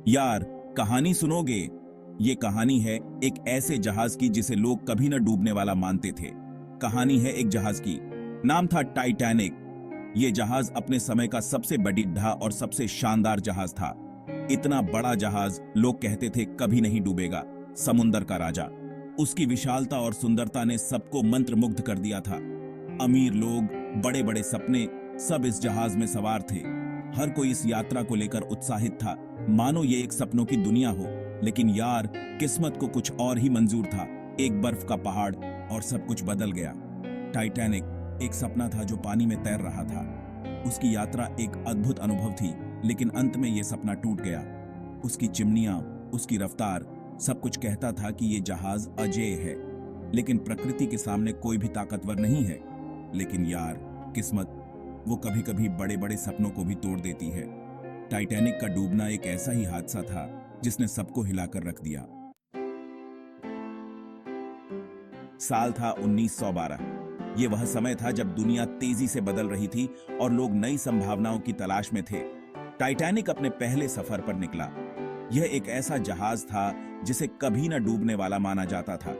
यार, कहानी सुनोगे? ये कहानी है एक ऐसे जहाज की जिसे लोग कभी न डूबने वाला मानते थे। कहानी है एक जहाज की, नाम था टाइटैनिक। ये जहाज अपने समय का सबसे बड़ा और सबसे शानदार जहाज था। इतना बड़ा जहाज लोग कहते थे कभी नहीं डूबेगा। समुंदर का राजा, उसकी विशालता और सुंदरता ने सबको मंत्रमुग्ध कर दिया था। अमीर लोग, बड़े बड़े सपने, सब इस जहाज में सवार थे। हर कोई इस यात्रा को लेकर उत्साहित था, मानो ये एक सपनों की दुनिया हो। लेकिन यार, किस्मत को कुछ और ही मंजूर था। एक बर्फ का पहाड़ और सब कुछ बदल गया। टाइटैनिक एक सपना था जो पानी में तैर रहा था। उसकी यात्रा एक अद्भुत अनुभव थी, लेकिन अंत में यह सपना टूट गया। उसकी चिमनियां, उसकी रफ्तार, सब कुछ कहता था कि यह जहाज अजेय है। लेकिन प्रकृति के सामने कोई भी ताकतवर नहीं है। लेकिन यार, किस्मत, वो कभी कभी बड़े बड़े सपनों को भी तोड़ देती है। टाइटैनिक का डूबना एक ऐसा ही हादसा था जिसने सबको हिलाकर रख दिया। साल था 1912। ये वह समय था जब दुनिया तेजी से बदल रही थी और लोग नई संभावनाओं की तलाश में थे। टाइटैनिक अपने पहले सफर पर निकला। यह एक ऐसा जहाज था जिसे कभी न डूबने वाला माना जाता था।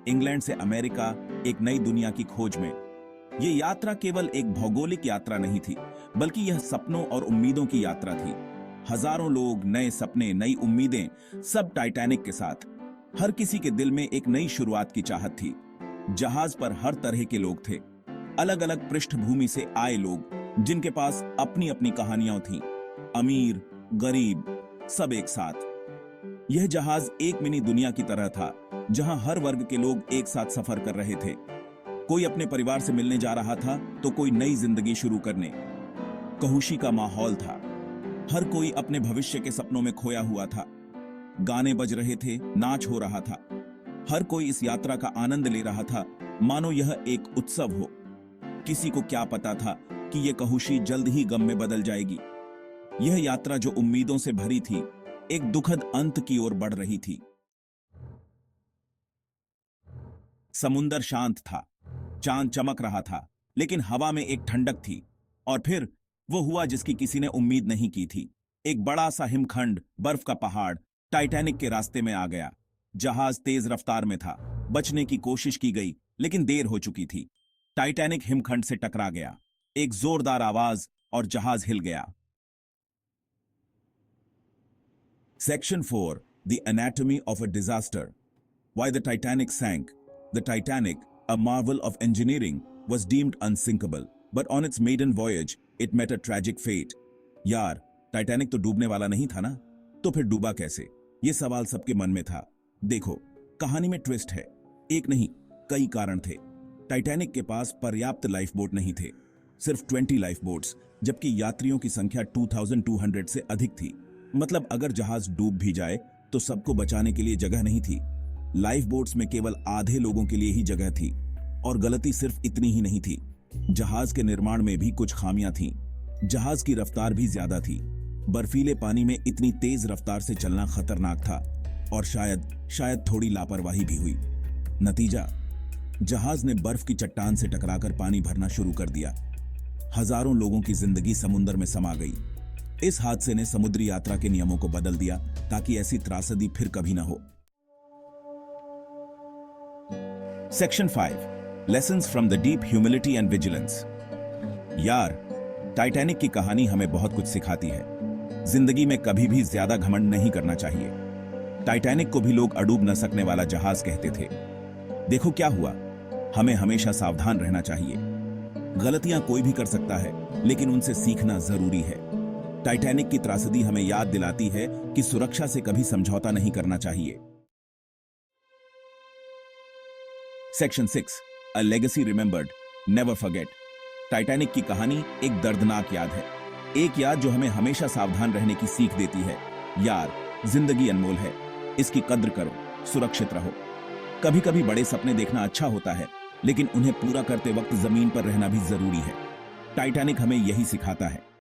इंग्लैंड से अमेरिका, एक नई दुनिया की खोज में। यह यात्रा केवल एक भौगोलिक यात्रा नहीं थी, बल्कि यह सपनों और उम्मीदों की यात्रा थी। हजारों लोग, नए सपने, नई उम्मीदें, सब टाइटैनिक के साथ। हर किसी के दिल में एक नई शुरुआत की चाहत थी। जहाज पर हर तरह के लोग थे, अलग अलग पृष्ठभूमि से आए लोग, जिनके पास अपनी अपनी कहानियां थीं। अमीर, गरीब, सब एक साथ। यह जहाज एक मिनी दुनिया की तरह था, जहां हर वर्ग के लोग एक साथ सफर कर रहे थे। कोई अपने परिवार से मिलने जा रहा था, तो कोई नई जिंदगी शुरू करने। खुशी का माहौल था। हर कोई अपने भविष्य के सपनों में खोया हुआ था। गाने बज रहे थे, नाच हो रहा था। हर कोई इस यात्रा का आनंद ले रहा था, मानो यह एक उत्सव हो। किसी को क्या पता था कि यह खुशी जल्द ही गम में बदल जाएगी। यह यात्रा जो उम्मीदों से भरी थी, एक दुखद अंत की ओर बढ़ रही थी। समुंदर शांत था, चांद चमक रहा था, लेकिन हवा में एक ठंडक थी। और फिर वो हुआ जिसकी किसी ने उम्मीद नहीं की थी। एक बड़ा सा हिमखंड, बर्फ का पहाड़, टाइटैनिक के रास्ते में आ गया। जहाज तेज रफ्तार में था। बचने की कोशिश की गई, लेकिन देर हो चुकी थी। टाइटैनिक हिमखंड से टकरा गया। एक जोरदार आवाज और जहाज हिल गया। Section 4, the anatomy of a disaster. Why the Titanic sank. The Titanic, a marvel of engineering, was deemed unsinkable, but on its maiden voyage, it met a tragic fate. यार, टाइटैनिक तो डूबने वाला नहीं था ना, तो फिर डूबा कैसे? ये सवाल सबके मन में था। देखो, कहानी में ट्विस्ट है। एक नहीं, कई कारण थे। टाइटैनिक के पास पर्याप्त लाइफ बोट नहीं थे, सिर्फ 20 लाइफ बोट्स, जबकि यात्रियों की संख्या 2200 से अधिक थी। मतलब अगर जहाज डूब भी जाए तो सबको बचाने के लिए जगह नहीं थी। लाइफ बोट्स में केवल आधे लोगों के लिए ही जगह थी। और गलती सिर्फ इतनी ही नहीं थी, जहाज के निर्माण में भी कुछ खामियां थीं। जहाज की रफ्तार भी ज्यादा थी। बर्फीले पानी में इतनी तेज रफ्तार से चलना खतरनाक था। और शायद थोड़ी लापरवाही भी हुई। नतीजा, जहाज ने बर्फ की चट्टान से टकराकर पानी भरना शुरू कर दिया। हजारों लोगों की जिंदगी समुद्र में समा गई। इस हादसे ने समुद्री यात्रा के नियमों को बदल दिया, ताकि ऐसी त्रासदी फिर कभी ना हो। Section 5, lessons from the deep humility and vigilance. यार, टाइटैनिक की कहानी हमें बहुत कुछ सिखाती है। जिंदगी में कभी भी ज्यादा घमंड नहीं करना चाहिए। टाइटैनिक को भी लोग अडूब न सकने वाला जहाज कहते थे। देखो क्या हुआ। हमें हमेशा सावधान रहना चाहिए। गलतियां कोई भी कर सकता है, लेकिन उनसे सीखना जरूरी है। टाइटैनिक की त्रासदी हमें याद दिलाती है कि सुरक्षा से कभी समझौता नहीं करना चाहिए। Section 6, a legacy remembered, never forget. Titanic की कहानी एक दर्दनाक याद है। एक याद जो हमें हमेशा सावधान रहने की सीख देती है। यार, जिंदगी अनमोल है, इसकी कद्र करो, सुरक्षित रहो। कभी कभी बड़े सपने देखना अच्छा होता है, लेकिन उन्हें पूरा करते वक्त जमीन पर रहना भी जरूरी है। टाइटैनिक हमें यही सिखाता है।